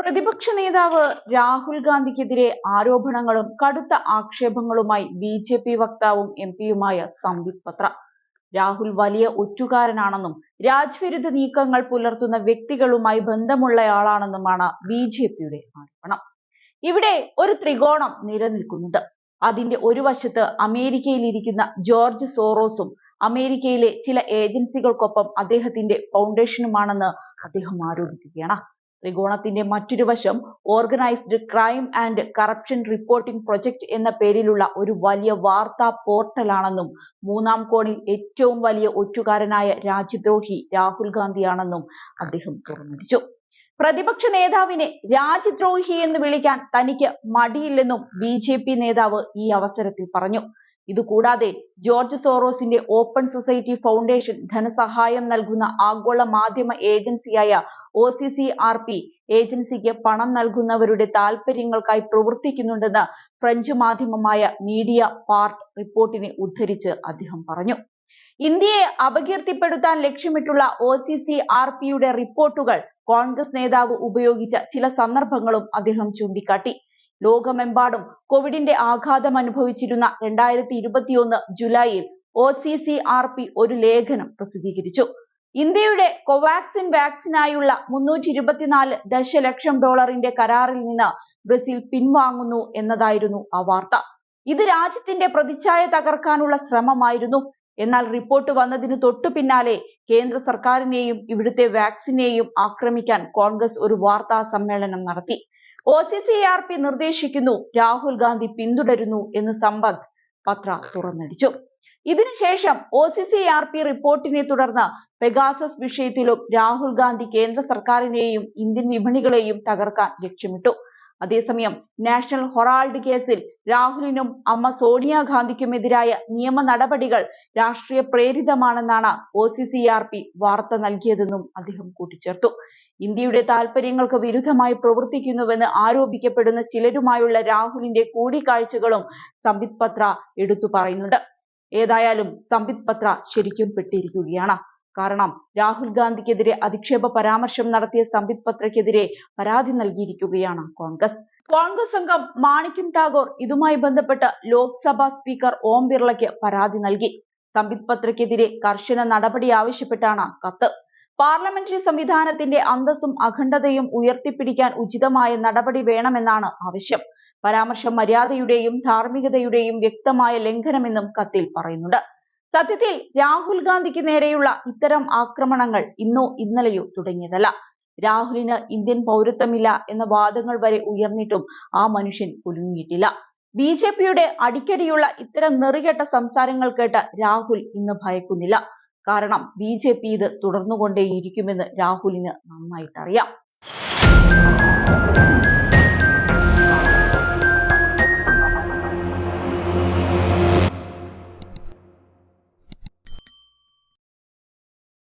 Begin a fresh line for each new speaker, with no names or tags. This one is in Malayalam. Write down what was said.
പ്രതിപക്ഷ നേതാവ് രാഹുൽ ഗാന്ധിക്കെതിരെ ആരോപണങ്ങളും കടുത്ത ആക്ഷേപങ്ങളുമായി ബി.ജെ.പി. വക്താവും എം.പിയുമായ സംബിത് പത്ര. രാഹുൽ വലിയ ഒറ്റുകാരനാണെന്നും രാജ്യവിരുദ്ധ നീക്കങ്ങൾ പുലർത്തുന്ന വ്യക്തികളുമായി ബന്ധമുള്ളയാളാണെന്നുമാണ് ബി.ജെ.പിയുടെ ആരോപണം. ഇവിടെ ഒരു ത്രികോണം നിലനിൽക്കുന്നുണ്ട്. അതിന്റെ ഒരു വശത്ത് അമേരിക്കയിലിരിക്കുന്ന ജോർജ് സോറോസും അമേരിക്കയിലെ ചില ഏജൻസികൾക്കൊപ്പം അദ്ദേഹത്തിന്റെ ഫൗണ്ടേഷനുമാണെന്ന് അദ്ദേഹം ആരോപിക്കുകയാണ്. ത്രികോണത്തിന്റെ മറ്റൊരു വശം organised crime and corruption reporting project എന്ന പേരിലുള്ള ഒരു വലിയ വാർത്താ പോർട്ടലാണെന്നും മൂന്നാം കോണിൽ ഏറ്റവും വലിയ ഒറ്റുകാരനായ രാജ്യദ്രോഹി രാഹുൽ ഗാന്ധിയാണെന്നും അദ്ദേഹം തുറന്നടിച്ചു. പ്രതിപക്ഷ നേതാവിനെ രാജ്യദ്രോഹി എന്ന് വിളിക്കാൻ തനിക്ക് മടിയില്ലെന്നും ബി.ജെ.പി. നേതാവ് ഈ അവസരത്തിൽ പറഞ്ഞു. ഇതുകൂടാതെ ജോർജ് സോറോസിന്റെ ഓപ്പൺ സൊസൈറ്റി ഫൗണ്ടേഷൻ ധനസഹായം നൽകുന്ന ആഗോള മാധ്യമ ഏജൻസിയായ OCCRP ഏജൻസിക്ക് പണം നൽകുന്നവരുടെ താൽപര്യങ്ങൾക്കായി പ്രവർത്തിക്കുന്നുണ്ടെന്ന് ഫ്രഞ്ച് മാധ്യമമായ മീഡിയ പാർട്ട് റിപ്പോർട്ടിനെ ഉദ്ധരിച്ച് അദ്ദേഹം പറഞ്ഞു. ഇന്ത്യയെ അപകീർത്തിപ്പെടുത്താൻ ലക്ഷ്യമിട്ടുള്ള OCCRPയുടെ റിപ്പോർട്ടുകൾ കോൺഗ്രസ് നേതാവ് ഉപയോഗിച്ച ചില സന്ദർഭങ്ങളും അദ്ദേഹം ചൂണ്ടിക്കാട്ടി. ലോകമെമ്പാടും കോവിഡിന്റെ ആഘാതം അനുഭവിച്ചിരുന്ന 2021 ജൂലൈയിൽ OCCRP ഒരു ലേഖനം പ്രസിദ്ധീകരിച്ചു. ഇന്ത്യയുടെ കോവാക്സിൻ വാക്സിനായുള്ള $324 ദശലക്ഷം കരാറിൽ നിന്ന് ബ്രസീൽ പിൻവാങ്ങുന്നു എന്നതായിരുന്നു ആ വാർത്ത. ഇത് രാജ്യത്തിന്റെ പ്രതിച്ഛായ തകർക്കാനുള്ള ശ്രമമായിരുന്നു. എന്നാൽ റിപ്പോർട്ട് വന്നതിന് തൊട്ടു പിന്നാലെ കേന്ദ്ര സർക്കാരിനെയും ഇവിടുത്തെ വാക്സിനെയും ആക്രമിക്കാൻ കോൺഗ്രസ് ഒരു വാർത്താ സമ്മേളനം നടത്തി. OCCRP നിർദ്ദേശിക്കുന്നു, രാഹുൽ ഗാന്ധി പിന്തുടരുന്നു എന്ന് സംബിത് പത്ര തുറന്നടിച്ചു. ഇതിനുശേഷം OCCRP റിപ്പോർട്ടിനെ തുടർന്ന് പെഗാസസ് വിഷയത്തിലും രാഹുൽ ഗാന്ധി കേന്ദ്ര സർക്കാരിനെയും ഇന്ത്യൻ വിപണികളെയും തകർക്കാൻ ലക്ഷ്യമിട്ടു. അതേസമയം നാഷണൽ ഹെറാൾഡ് കേസിൽ രാഹുലിനും അമ്മ സോണിയാഗാന്ധിക്കുമെതിരായ നിയമ നടപടികൾ രാഷ്ട്രീയ പ്രേരിതമാണെന്നാണ് OCCRP വാർത്ത നൽകിയതെന്നും അദ്ദേഹം കൂട്ടിച്ചേർത്തു. ഇന്ത്യയുടെ താൽപര്യങ്ങൾക്ക് വിരുദ്ധമായി പ്രവർത്തിക്കുന്നുവെന്ന് ആരോപിക്കപ്പെടുന്ന ചിലരുമായുള്ള രാഹുലിന്റെ കൂടിക്കാഴ്ചകളും സംബിത് പത്ര എടുത്തു പറയുന്നുണ്ട്. ഏതായാലും സംബിത് പത്ര ശരിക്കും പെട്ടിരിക്കുകയാണ്. കാരണം രാഹുൽ ഗാന്ധിക്കെതിരെ അധിക്ഷേപ പരാമർശം നടത്തിയ സംബിത് പത്രയ്ക്കെതിരെ പരാതി നൽകിയിരിക്കുകയാണ് കോൺഗ്രസ് അംഗം മാണിക്യം ടാഗോർ ഇതുമായി ബന്ധപ്പെട്ട് ലോക്സഭാ സ്പീക്കർ ഓം ബിർളയ്ക്ക് പരാതി നൽകി. സംബിത് പത്രയ്ക്കെതിരെ കർശന നടപടി ആവശ്യപ്പെട്ടാണ് കത്ത്. പാർലമെന്ററി സംവിധാനത്തിന്റെ അന്തസ്സും അഖണ്ഡതയും ഉയർത്തിപ്പിടിക്കാൻ ഉചിതമായ നടപടി വേണമെന്നാണ് ആവശ്യം. പരാമർശം മര്യാദയുടെയും ധാർമ്മികതയുടെയും വ്യക്തമായ ലംഘനമെന്നും കത്തിൽ പറയുന്നുണ്ട്. സത്യത്തിൽ രാഹുൽ ഗാന്ധിക്ക് നേരെയുള്ള ഇത്തരം ആക്രമണങ്ങൾ ഇന്നോ ഇന്നലെയോ തുടങ്ങിയതല്ല. രാഹുലിന് ഇന്ത്യൻ പൗരത്വമില്ല എന്ന വാദങ്ങൾ വരെ ഉയർന്നിട്ടും ആ മനുഷ്യൻ കുലുങ്ങിയിട്ടില്ല. ബി.ജെ.പിയുടെ അടിക്കടിയുള്ള ഇത്തരം നെറികെട്ട സംസാരങ്ങൾ കേട്ട് രാഹുൽ ഇന്ന് ഭയക്കുന്നില്ല. കാരണം ബി.ജെ.പി. ഇത് തുടർന്നുകൊണ്ടേയിരിക്കുമെന്ന് രാഹുലിന് നന്നായിട്ടറിയാം.